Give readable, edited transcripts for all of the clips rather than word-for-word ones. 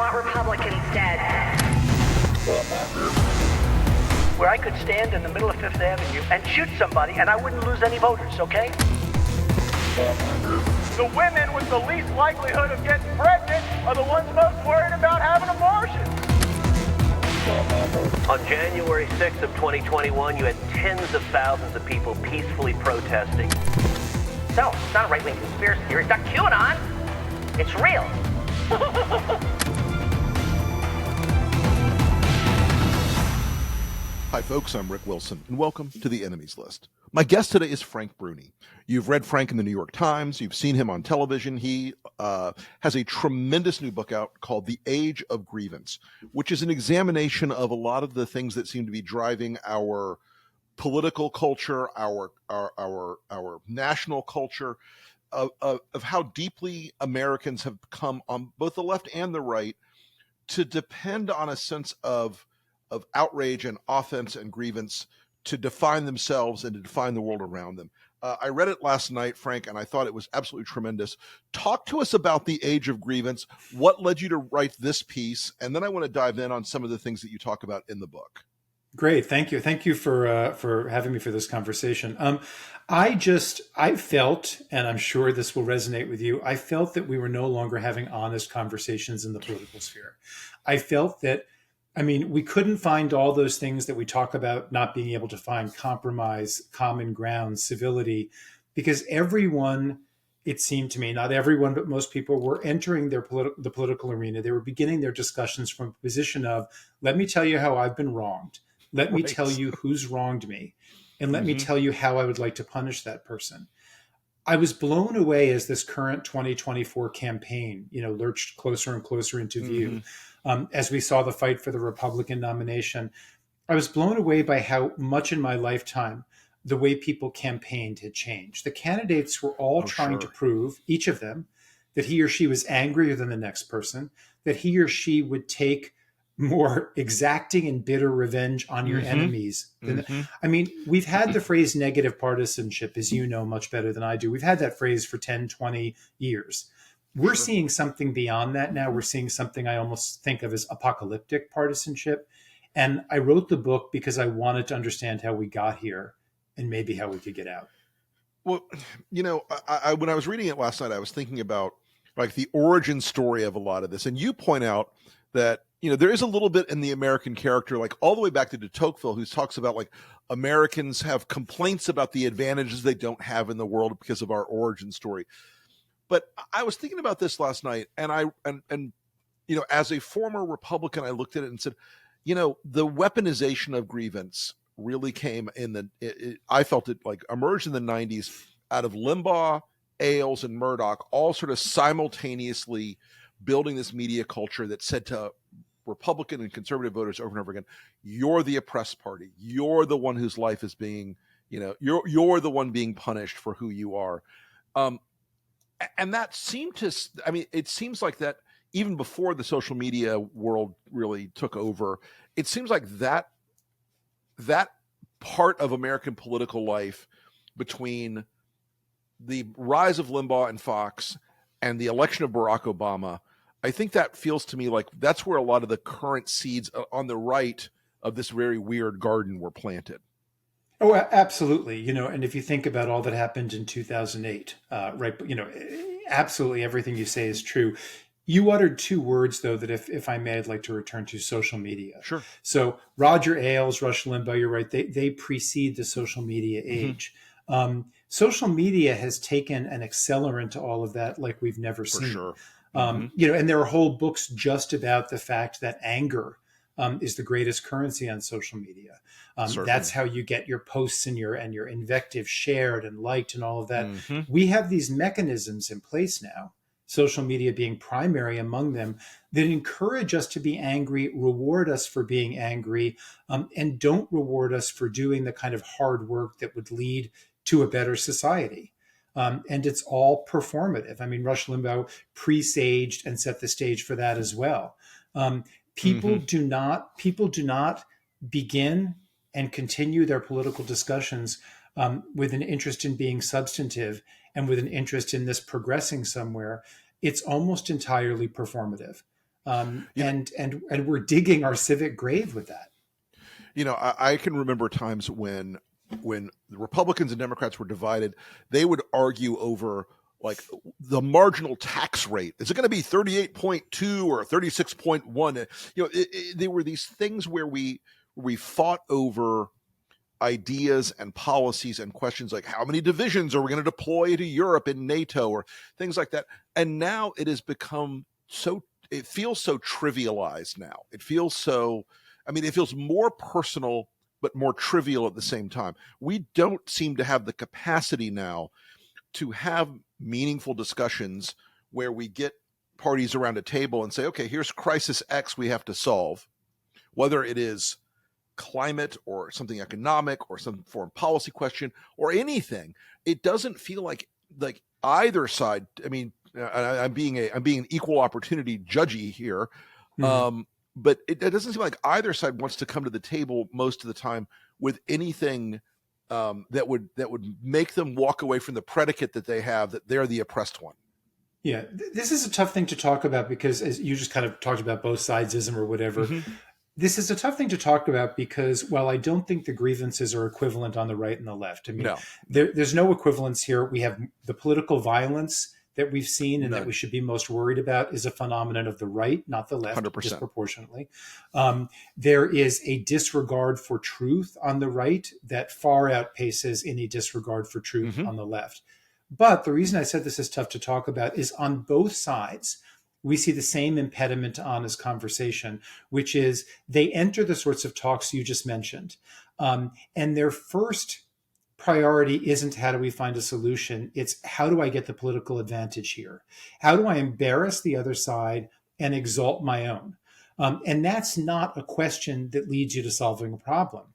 want Republicans dead. Where I could stand in the middle of Fifth Avenue and shoot somebody and I wouldn't lose any voters, okay? The women with the least likelihood of getting pregnant are the ones most worried about having abortions. On January 6th of 2021, you had tens of thousands of people peacefully protesting. So, it's not a right-wing conspiracy theory. It's not QAnon. It's real. Hi folks, I'm Rick Wilson, and welcome to The Enemies List. My guest today is Frank Bruni. You've read Frank in the New York Times, you've seen him on television. He has a tremendous new book out called The Age of Grievance, which is an examination of a lot of the things that seem to be driving our political culture, our national culture, of how deeply Americans have come on both the left and the right to depend on a sense of outrage and offense and grievance to define themselves and to define the world around them. I read it last night, Frank, and I thought it was absolutely tremendous. Talk to us about The Age of Grievance. What led you to write this piece? And then I want to dive in on some of the things that you talk about in the book. Great. Thank you. Thank you for having me for this conversation. I felt, and I'm sure this will resonate with you, I felt that we were no longer having honest conversations in the political sphere. I felt that, we couldn't find all those things that we talk about not being able to find: compromise, common ground, civility, because everyone, it seemed to me, not everyone, but most people were entering the political arena. They were beginning their discussions from a position of, let me tell you how I've been wronged. Let me tell you who's wronged me. And let me tell you how I would like to punish that person. I was blown away as this current 2024 campaign, lurched closer and closer into view. As we saw the fight for the Republican nomination, I was blown away by how much in my lifetime the way people campaigned had changed. The candidates were all trying to prove, each of them, that he or she was angrier than the next person, that he or she would take more exacting and bitter revenge on your enemies. We've had the phrase negative partisanship, as you know much better than I do. We've had that phrase for 10, 20 years. We're seeing something beyond that now. We're seeing something I almost think of as apocalyptic partisanship. And I wrote the book because I wanted to understand how we got here and maybe how we could get out. Well, I when I was reading it last night, I was thinking about like the origin story of a lot of this. And you point out that, there is a little bit in the American character, like all the way back to de Tocqueville, who talks about like Americans have complaints about the advantages they don't have in the world because of our origin story. But I was thinking about this last night, and as a former Republican, I looked at it and said, the weaponization of grievance really came I felt it like emerged in the 90s out of Limbaugh, Ailes, and Murdoch, all sort of simultaneously building this media culture that said to Republican and conservative voters over and over again, you're the oppressed party. You're the one whose life is being, you're the one being punished for who you are. And that seemed to, it seems like that even before the social media world really took over, it seems like that part of American political life between the rise of Limbaugh and Fox and the election of Barack Obama, I think that feels to me like that's where a lot of the current seeds on the right of this very weird garden were planted. Oh, absolutely. And if you think about all that happened in 2008, right, absolutely everything you say is true. You uttered two words, though, that if I may, I'd like to return to: social media. Sure. So Roger Ailes, Rush Limbaugh, you're right. They precede the social media age. Social media has taken an accelerant to all of that like we've never seen. Sure. And there are whole books just about the fact that anger is the greatest currency on social media. That's how you get your posts and your invective shared and liked and all of that. We have these mechanisms in place now, social media being primary among them, that encourage us to be angry, reward us for being angry, and don't reward us for doing the kind of hard work that would lead to a better society. And it's all performative. Rush Limbaugh presaged and set the stage for that as well. People do not begin and continue their political discussions with an interest in being substantive and with an interest in this progressing somewhere. It's almost entirely performative. And we're digging our civic grave with that. I can remember times when the Republicans and Democrats were divided, they would argue over like the marginal tax rate. Is it going to be 38.2 or 36.1? There were these things where we fought over ideas and policies and questions like how many divisions are we going to deploy to Europe in NATO or things like that. And now it has become it feels so trivialized now. It feels more personal, but more trivial at the same time. We don't seem to have the capacity now to have meaningful discussions where we get parties around a table and say, okay, here's crisis X we have to solve, whether it is climate or something economic or some foreign policy question or anything. It doesn't feel like either side. I mean, I'm being an equal opportunity judgy here. Mm-hmm. But it doesn't seem like either side wants to come to the table most of the time with anything that would make them walk away from the predicate that they have, that they're the oppressed one. Yeah, this is a tough thing to talk about because, as you just kind of talked about, both sidesism or whatever. Mm-hmm. This is a tough thing to talk about because while I don't think the grievances are equivalent on the right and the left, I mean, there's no equivalence here. We have the political violence that we've seen and that we should be most worried about is a phenomenon of the right, not the left, 100%. Disproportionately. There is a disregard for truth on the right that far outpaces any disregard for truth on the left. But the reason I said this is tough to talk about is on both sides, we see the same impediment to honest conversation, which is they enter the sorts of talks you just mentioned. And their first priority isn't how do we find a solution? It's how do I get the political advantage here? How do I embarrass the other side and exalt my own? And that's not a question that leads you to solving a problem.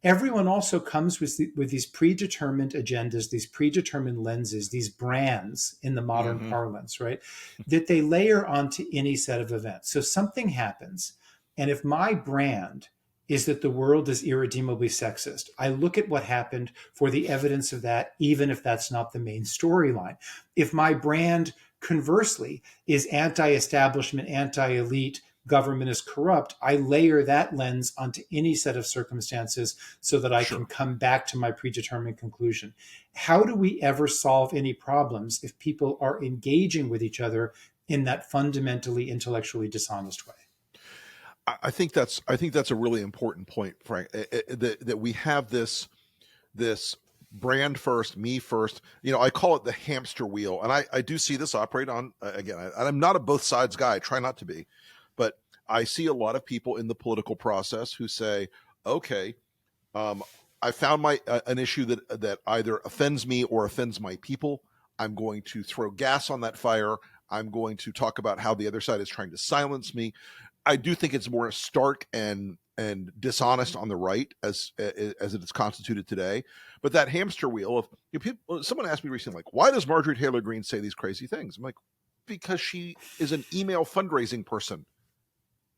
Everyone also comes with these predetermined agendas, these predetermined lenses, these brands in the modern parlance, right? That they layer onto any set of events. So something happens, and if my brand is that the world is irredeemably sexist, I look at what happened for the evidence of that, even if that's not the main storyline. If my brand, conversely, is anti-establishment, anti-elite, government is corrupt, I layer that lens onto any set of circumstances so that I can come back to my predetermined conclusion. How do we ever solve any problems if people are engaging with each other in that fundamentally intellectually dishonest way? I think that's a really important point, Frank, that we have this brand first, me first. I call it the hamster wheel. And I do see this operate on, again, I'm not a both sides guy. I try not to be. But I see a lot of people in the political process who say, okay, I found an issue that either offends me or offends my people. I'm going to throw gas on that fire. I'm going to talk about how the other side is trying to silence me. I do think it's more stark and dishonest on the right as it is constituted today. But that hamster wheel of someone asked me recently, like, why does Marjorie Taylor Greene say these crazy things? I'm like, because she is an email fundraising person,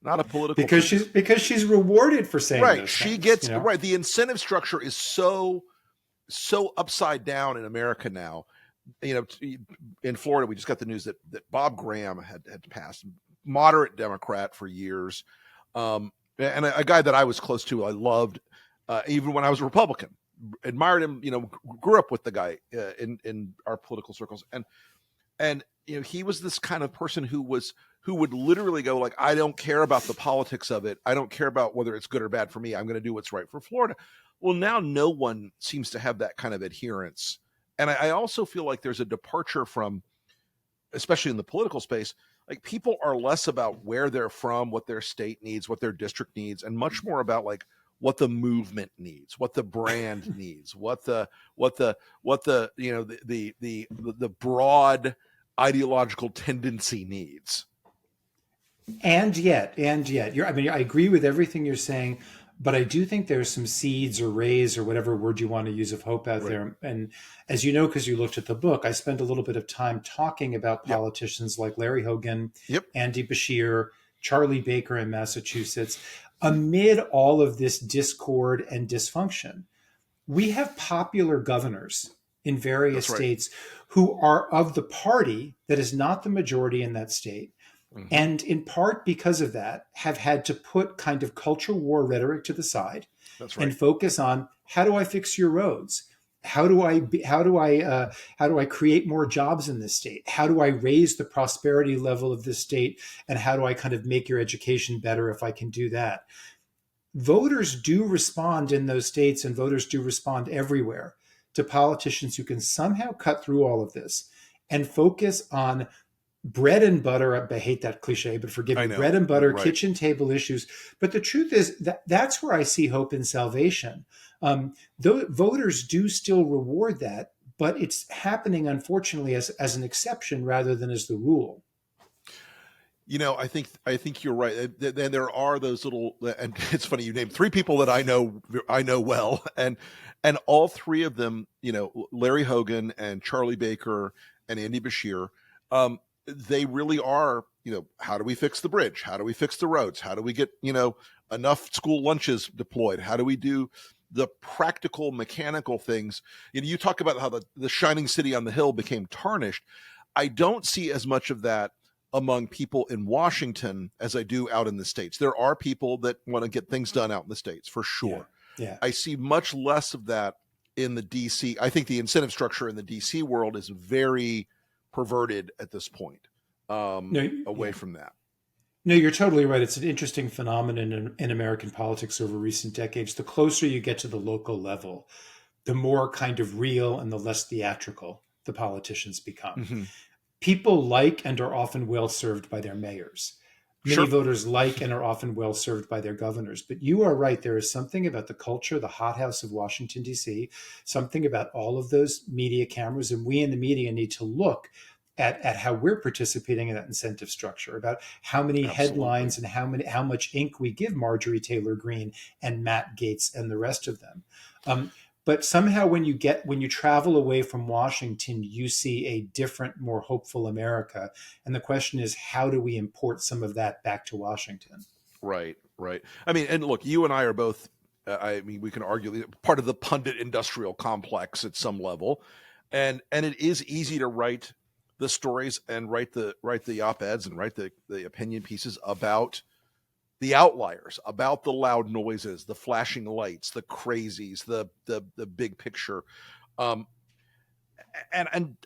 not a political. Because she's rewarded for saying right. Those she things, gets right. The incentive structure is so upside down in America now. In Florida, we just got the news that Bob Graham had passed, moderate Democrat for years, and a guy that I was close to. I loved, even when I was a Republican, admired him. Grew up with the guy in our political circles, and he was this kind of person who would literally go like, I don't care about the politics of it. I don't care about whether it's good or bad for me. I'm going to do what's right for Florida. Well, now no one seems to have that kind of adherence. And I also feel like there's a departure from, especially in the political space, like people are less about where they're from, what their state needs, what their district needs, and much more about like what the movement needs, what the brand needs, what the broad ideological tendency needs. And yet, I agree with everything you're saying, but I do think there's some seeds or rays or whatever word you want to use of hope out there. And as you know, because you looked at the book, I spent a little bit of time talking about politicians like Larry Hogan, Andy Bashir, Charlie Baker in Massachusetts. Amid all of this discord and dysfunction, we have popular governors in various states who are of the party that is not the majority in that state, And in part because of that, have had to put kind of culture war rhetoric to the side That's right. and focus on how do I fix your roads? How do I create more jobs in this state? How do I raise the prosperity level of this state? And how do I kind of make your education better if I can do that? Voters do respond in those states, and voters do respond everywhere to politicians who can somehow cut through all of this and focus on bread and butter. I hate that cliche, but forgive me, bread and butter, right. kitchen table issues. But the truth is that's where I see hope and salvation. Though voters do still reward that, but it's happening, unfortunately, as an exception rather than as the rule. I think you're right. Then there are those little, and it's funny, you named three people that I know well, and all three of them, Larry Hogan and Charlie Baker and Andy Bashir, they really are, how do we fix the bridge? How do we fix the roads? How do we get, enough school lunches deployed? How do we do the practical mechanical things? You talk about how the shining city on the hill became tarnished. I don't see as much of that among people in Washington as I do out in the States. There are people that want to get things done out in the States, for sure. Yeah. I see much less of that in the DC. I think the incentive structure in the DC world is very perverted at this point, away from that. No, you're totally right. It's an interesting phenomenon in American politics over recent decades. The closer you get to the local level, the more kind of real and the less theatrical the politicians become. Mm-hmm. People like and are often well served by their mayors. Many voters like and are often well served by their governors. But you are right. There is something about the culture, the hothouse of Washington, D.C., something about all of those media cameras. And we in the media need to look at how we're participating in that incentive structure, about how many headlines and how much ink we give Marjorie Taylor Greene and Matt Gaetz and the rest of them. But somehow when you travel away from Washington, you see a different, more hopeful America. And the question is, how do we import some of that back to Washington? Right. I mean, and look, you and I are both, we can argue part of the pundit industrial complex at some level. And it is easy to write the stories and write the op-eds and write the opinion pieces about the outliers, about the loud noises, the flashing lights, the crazies, the big picture. And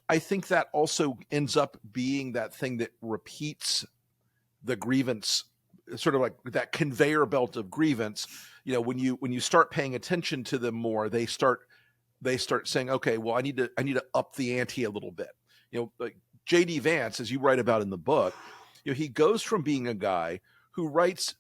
I think that also ends up being that thing that repeats the grievance, sort of like that conveyor belt of grievance. When you start paying attention to them more, they start saying, okay, well, I need to up the ante a little bit. Like J.D. Vance, as you write about in the book, he goes from being a guy who writes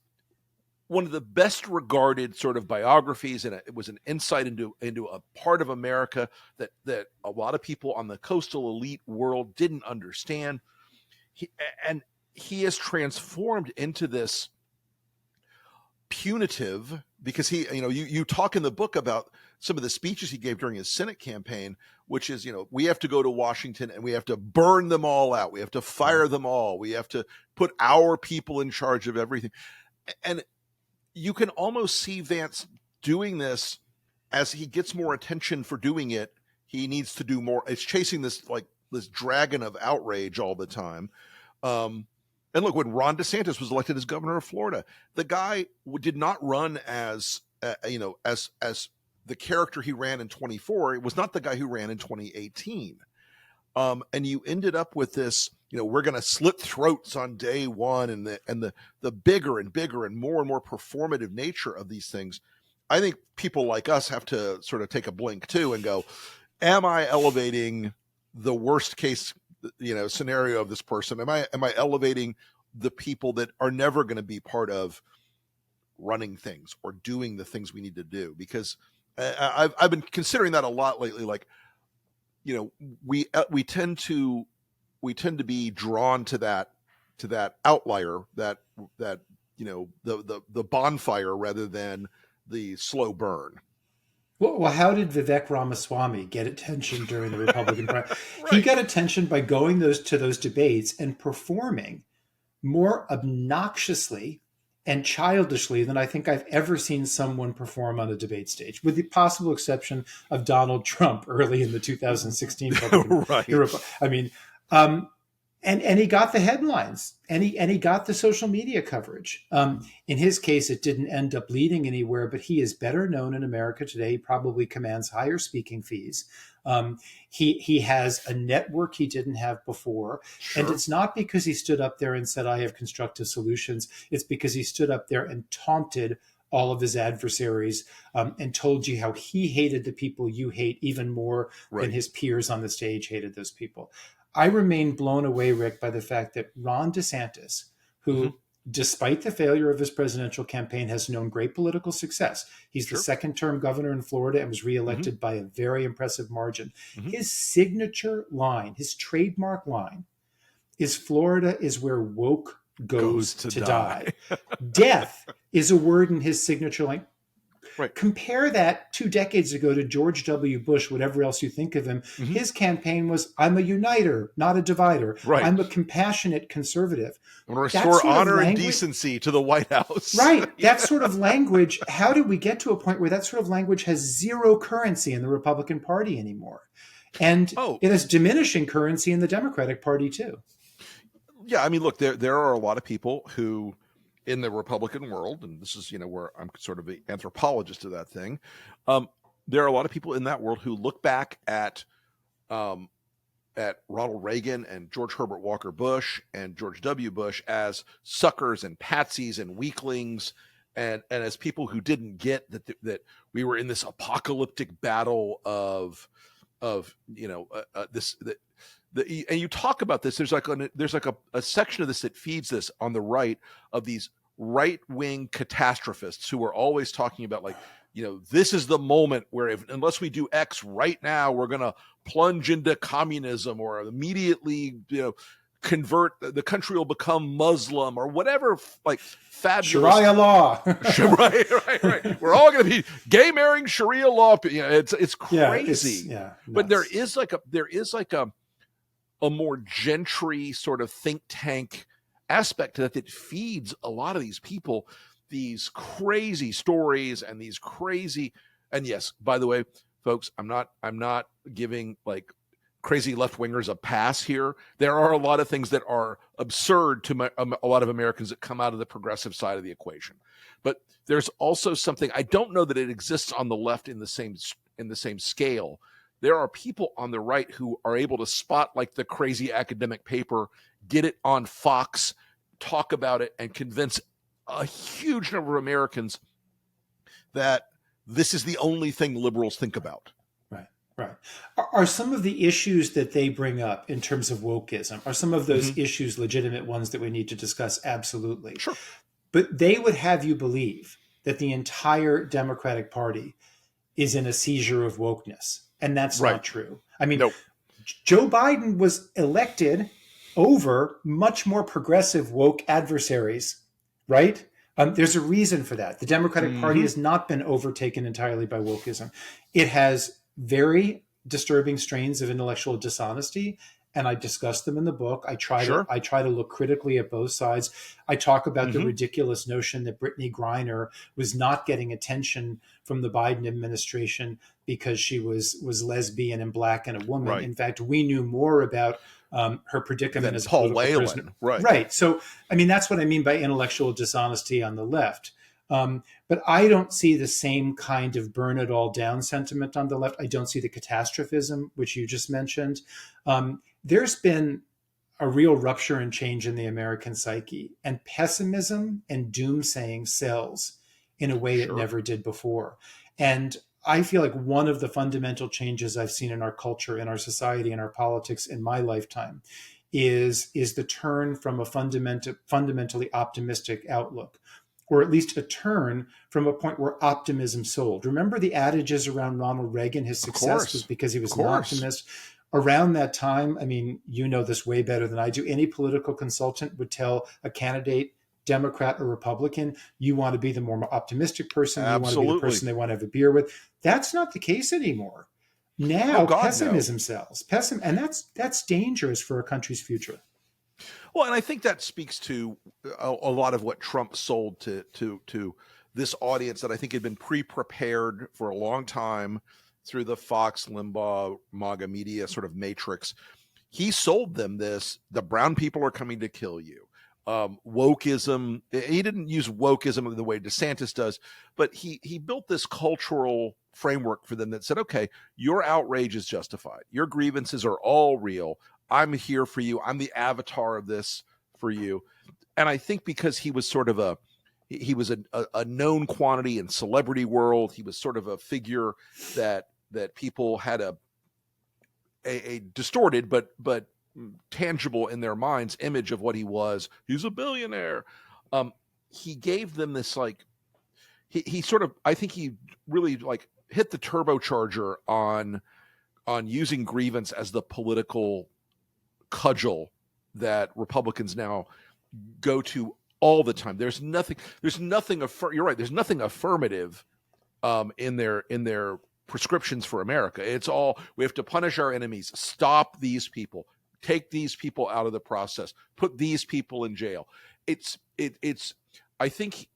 one of the best regarded sort of biographies, and it was an insight into a part of America that a lot of people on the coastal elite world didn't understand. He is transformed into this punitive, because you talk in the book about some of the speeches he gave during his Senate campaign, which is, we have to go to Washington and we have to burn them all out. We have to fire them all. We have to put our people in charge of everything. And you can almost see Vance doing this as he gets more attention for doing it. He needs to do more. It's chasing this dragon of outrage all the time. And look, when Ron DeSantis was elected as governor of Florida, the guy did not run as the character he ran in 24. It was not the guy who ran in 2018. And you ended up with this, we're going to slit throats on day one, and the bigger and bigger and more performative nature of these things. I think people like us have to sort of take a blink too and go, am I elevating the worst case, scenario of this person? Am I elevating the people that are never going to be part of running things or doing the things we need to do? Because I've been considering that a lot lately. Like, we tend to be drawn to that outlier, that the bonfire rather than the slow burn. Well, how did Vivek Ramaswamy get attention during the Republican primary? Right. He got attention by going to those debates and performing more obnoxiously and childishly than I think I've ever seen someone perform on a debate stage, with the possible exception of Donald Trump early in the 2016 Republican right. I mean, And he got the headlines, and he got the social media coverage. In his case, it didn't end up leading anywhere, but he is better known in America today. He probably commands higher speaking fees. He has a network he didn't have before, Sure. and it's not because he stood up there and said, "I have constructive solutions." It's because he stood up there and taunted all of his adversaries, and told you how he hated the people you hate even more than his peers on the stage hated those people. I remain blown away, Rick, by the fact that Ron DeSantis, who, despite the failure of his presidential campaign, has known great political success. He's the second-term governor in Florida and was reelected by a very impressive margin. His signature line, his trademark line, is Florida is where woke goes to die. Death is a word in his signature line. Right. Compare that 2 decades ago to George W. Bush, whatever else you think of him. His campaign was, I'm a uniter, not a divider. Right. I'm a compassionate conservative. I'm going to restore honor and decency to the White House. Right. That sort of language, how did we get to a point where that sort of language has zero currency in the Republican Party anymore? And it has diminishing currency in the Democratic Party too. Yeah, I mean, look, there are a lot of people who, in the Republican world, and this is, where I'm sort of the anthropologist of that thing. There are a lot of people in that world who look back at Ronald Reagan and George Herbert Walker Bush and George W. Bush as suckers and patsies and weaklings, and as people who didn't get that we were in this apocalyptic battle of this. And you talk about this. There's like a section of this that feeds this on the right, of these right-wing catastrophists who are always talking about, like, this is the moment where unless we do X right now, we're going to plunge into communism, or immediately, convert, the country will become Muslim, or whatever, like fabulous Sharia law. right. We're all going to be gay marrying Sharia law. It's crazy. But there is like a more gentry sort of think tank aspect to that feeds a lot of these people these crazy stories and these crazy. And yes, by the way, folks, I'm not giving like crazy left-wingers a pass here. There are a lot of things that are absurd to a lot of Americans that come out of the progressive side of the equation. But there's also something, I don't know that it exists on the left in the same scale. There are people on the right who are able to spot like the crazy academic paper, get it on Fox, talk about it, and convince a huge number of Americans that this is the only thing liberals think about. Right. Are some of the issues that they bring up in terms of wokeism, are some of those issues legitimate ones that we need to discuss? Absolutely. Sure. But they would have you believe that the entire Democratic Party is in a seizure of wokeness. And that's not true. I mean, Joe Biden was elected over much more progressive woke adversaries, right? There's a reason for that. The Democratic Party has not been overtaken entirely by wokeism. It has very disturbing strains of intellectual dishonesty, and I discuss them in the book. I try to look critically at both sides. I talk about the ridiculous notion that Brittany Griner was not getting attention from the Biden administration because she was lesbian and black and a woman. Right. In fact, we knew more about her predicament as Paul a Whelan. prisoner. Right. So, I mean, that's what I mean by intellectual dishonesty on the left. But I don't see the same kind of burn it all down sentiment on the left. I don't see the catastrophism, which you just mentioned. There's been a real rupture and change in the American psyche, and pessimism and doomsaying sells in a way it never did before. And I feel like one of the fundamental changes I've seen in our culture, in our society, in our politics in my lifetime is the turn from a fundamentally optimistic outlook, or at least a turn from a point where optimism sold. Remember the adages around Ronald Reagan? His success was because he was an optimist. Around that time, I mean, you know this way better than I do, any political consultant would tell a candidate, Democrat or Republican, you want to be the more optimistic person. Absolutely. You want to be the person they want to have a beer with. That's not the case anymore. Now pessimism sells. And that's dangerous for a country's future. Well, and I think that speaks to a lot of what Trump sold to this audience that I think had been pre-prepared for a long time through the Fox, Limbaugh, MAGA media sort of matrix. he sold them this: the brown people are coming to kill you. Wokeism. He didn't use wokeism the way DeSantis does, but he built this cultural framework for them that said, okay, your outrage is justified. Your grievances are all real. I'm here for you. I'm the avatar of this for you. And I think because he was sort of he was a known quantity in celebrity world, he was sort of a figure that people had a distorted but tangible in their minds image of what he was. He's a billionaire. He gave them this, like, he sort of, I think he really like hit the turbocharger on using grievance as the political cudgel that Republicans now go to all the time. There's nothing you're right. There's nothing affirmative in their prescriptions for America. It's all, we have to punish our enemies, stop these people, take these people out of the process, put these people in jail. I think,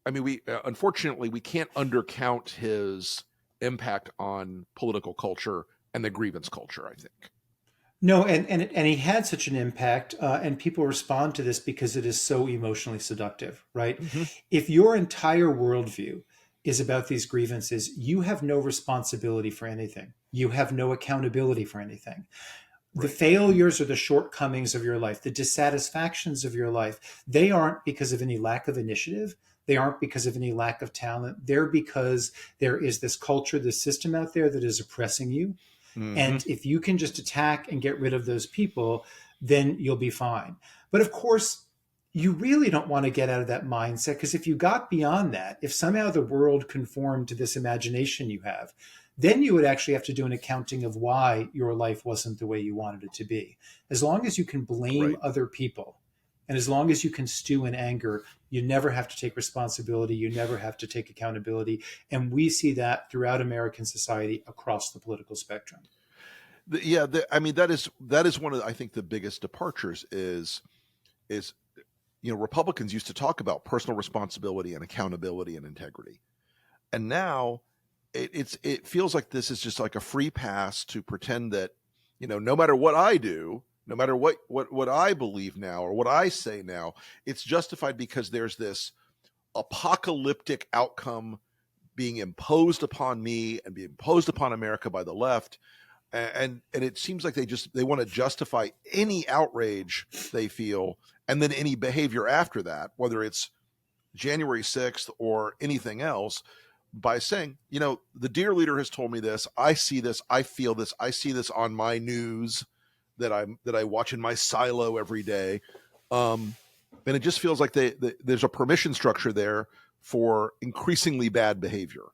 I mean, we unfortunately we can't undercount his impact on political culture and the grievance culture, I think. No, and he had such an impact, and people respond to this because it is so emotionally seductive, right? Mm-hmm. If your entire worldview is about these grievances, you have no responsibility for anything. You have no accountability for anything. The failures or the shortcomings of your life, the dissatisfactions of your life, they aren't because of any lack of initiative. They aren't because of any lack of talent. They're because there is this culture, this system out there that is oppressing you. Mm-hmm. And if you can just attack and get rid of those people, then you'll be fine. But of course, you really don't want to get out of that mindset, because if you got beyond that, if somehow the world conformed to this imagination you have, then you would actually have to do an accounting of why your life wasn't the way you wanted it to be. As long as you can blame other people, and as long as you can stew in anger, you never have to take responsibility. You never have to take accountability. And we see that throughout American society across the political spectrum. I mean, that is one of I think the biggest departures is Republicans used to talk about personal responsibility and accountability and integrity, and now it feels like this is just like a free pass to pretend that no matter what I do, no matter what I believe now or what I say now, it's justified because there's this apocalyptic outcome being imposed upon me and being imposed upon America by the left. And it seems like they want to justify any outrage they feel, and then any behavior after that, whether it's January 6th or anything else, by saying, the dear leader has told me this, I see this, I feel this, I see this on my news that I watch in my silo every day. And it just feels like there's a permission structure there for increasingly bad behavior.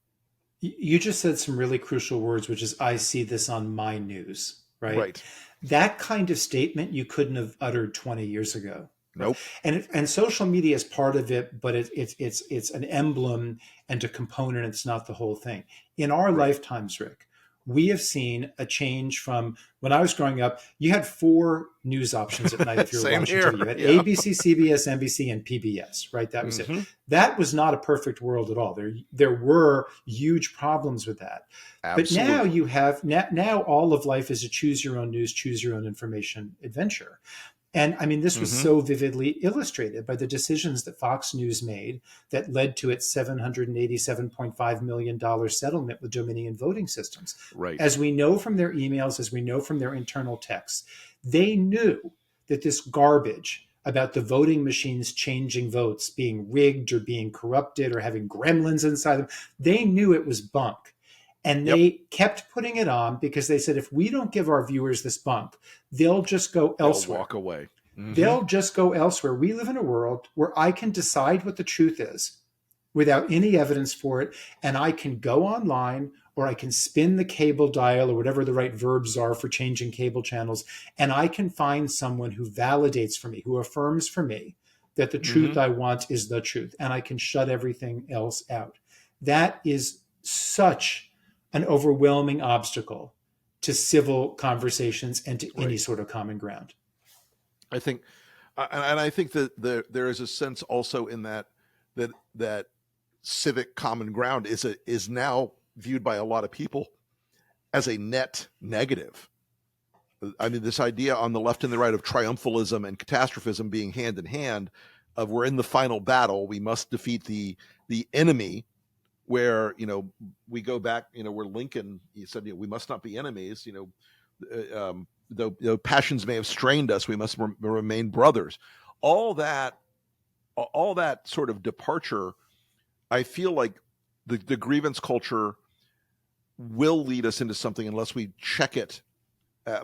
You just said some really crucial words, which is, I see this on my news, right? Right. That kind of statement you couldn't have uttered 20 years ago. Nope. And social media is part of it, but it's an emblem and a component. It's not the whole thing. In our lifetimes, Rick, we have seen a change from when I was growing up. You had 4 news options at night if you were watching TV. You had ABC, CBS, NBC, and PBS, right? That was it. That was not a perfect world at all. There were huge problems with that. Absolutely. But now you have, now all of life is a choose your own news, choose your own information adventure. And I mean, this was so vividly illustrated by the decisions that Fox News made that led to its $787.5 million settlement with Dominion Voting Systems. Right. As we know from their emails, as we know from their internal texts, they knew that this garbage about the voting machines changing votes, being rigged or being corrupted or having gremlins inside them, they knew it was bunk. And they kept putting it on because they said, if we don't give our viewers this bump, they'll just go elsewhere. They'll walk away. They'll just go elsewhere. We live in a world where I can decide what the truth is without any evidence for it. And I can go online, or I can spin the cable dial, or whatever the right verbs are for changing cable channels. And I can find someone who validates for me, who affirms for me that the truth I want is the truth. And I can shut everything else out. That is such an overwhelming obstacle to civil conversations and to any sort of common ground. I think, and I think that there is a sense also in that civic common ground is now viewed by a lot of people as a net negative. I mean, this idea on the left and the right of triumphalism and catastrophism being hand in hand, of we're in the final battle, we must defeat the enemy. Where we go back, where Lincoln, he said, we must not be enemies. Though passions may have strained us, we must remain brothers. All that sort of departure, I feel like the grievance culture will lead us into something unless we check it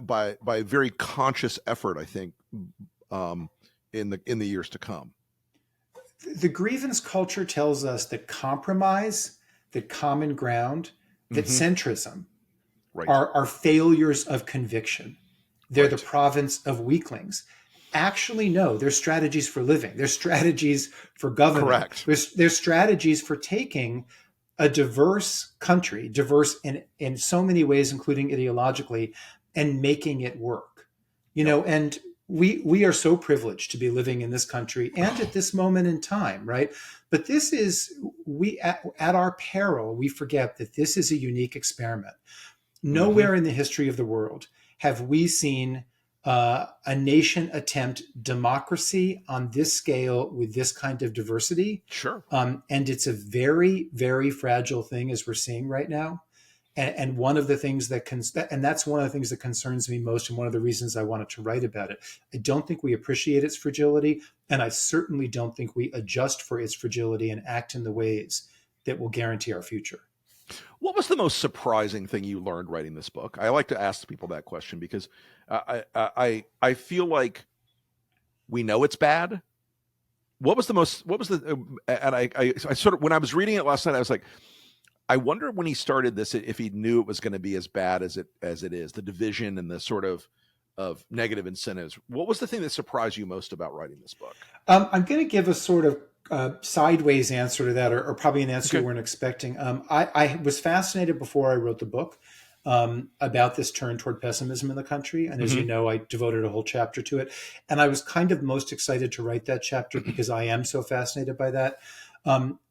by very conscious effort. I think in the years to come. The grievance culture tells us that compromise, that common ground, that centrism are failures of conviction. They're the province of weaklings. Actually, no, they're strategies for living. They're strategies for governing. Correct. They're strategies for taking a diverse country, diverse in so many ways, including ideologically, and making it work. And we are so privileged to be living in this country and at this moment in time, right? But this is, at our peril, we forget that this is a unique experiment. Nowhere in the history of the world have we seen a nation attempt democracy on this scale with this kind of diversity. Sure. And it's a very, very fragile thing, as we're seeing right now. And one of the things that's one of the things that concerns me most, and one of the reasons I wanted to write about it. I don't think we appreciate its fragility, and I certainly don't think we adjust for its fragility and act in the ways that will guarantee our future. What was the most surprising thing you learned writing this book? I like to ask people that question because I feel like we know it's bad. And I sort of, when I was reading it last night, I was like, I wonder when he started this, if he knew it was going to be as bad as it is, the division and the sort of negative incentives. What was the thing that surprised you most about writing this book? I'm going to give a sort of sideways answer to that, or probably an answer you weren't expecting. I was fascinated before I wrote the book about this turn toward pessimism in the country. And as you know, I devoted a whole chapter to it. And I was kind of most excited to write that chapter because I am so fascinated by that.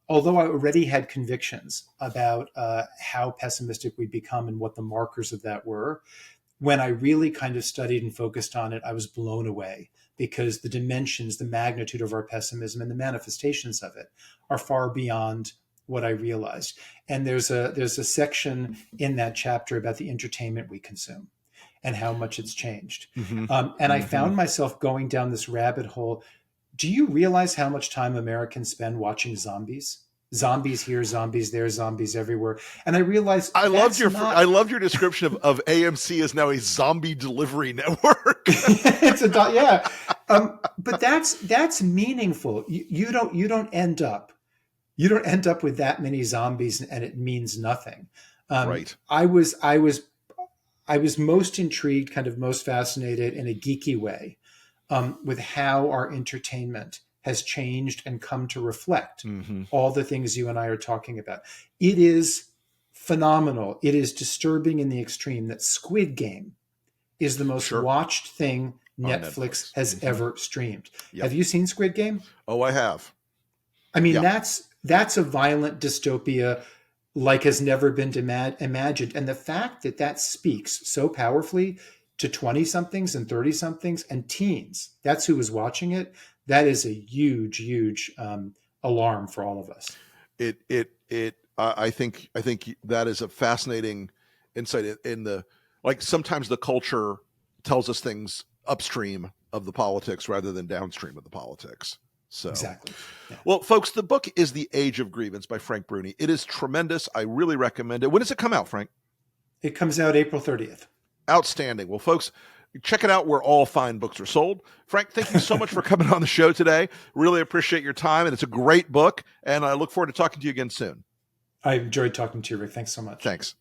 Although I already had convictions about how pessimistic we'd become and what the markers of that were, when I really kind of studied and focused on it, I was blown away because the dimensions, the magnitude of our pessimism and the manifestations of it are far beyond what I realized. And there's a section in that chapter about the entertainment we consume and how much it's changed. I found myself going down this rabbit hole. Do you realize how much time Americans spend watching zombies? Zombies here, zombies there, zombies everywhere. And I realized I loved your description of AMC as now a zombie delivery network. It's but that's meaningful. You don't end up with that many zombies and it means nothing. Right. I was most intrigued, kind of most fascinated in a geeky way, with how our entertainment has changed and come to reflect all the things you and I are talking about. It is phenomenal. It is disturbing in the extreme that Squid Game is the most watched thing Netflix has ever streamed. Yep. Have you seen Squid Game? Oh, I have. I mean, that's a violent dystopia like has never been imagined. And the fact that speaks so powerfully to 20-somethings and 30-somethings and teens, that's who was watching it. That is a huge, huge alarm for all of us. I think that is a fascinating insight sometimes the culture tells us things upstream of the politics rather than downstream of the politics. So exactly. Yeah. Well, folks, the book is The Age of Grievance by Frank Bruni. It is tremendous. I really recommend it. When does it come out, Frank? It comes out April 30th. Outstanding. Well, folks, check it out where all fine books are sold. Frank, thank you so much for coming on the show today. Really appreciate your time, and it's a great book, and I look forward to talking to you again soon. I enjoyed talking to you, Rick. Thanks so much. Thanks.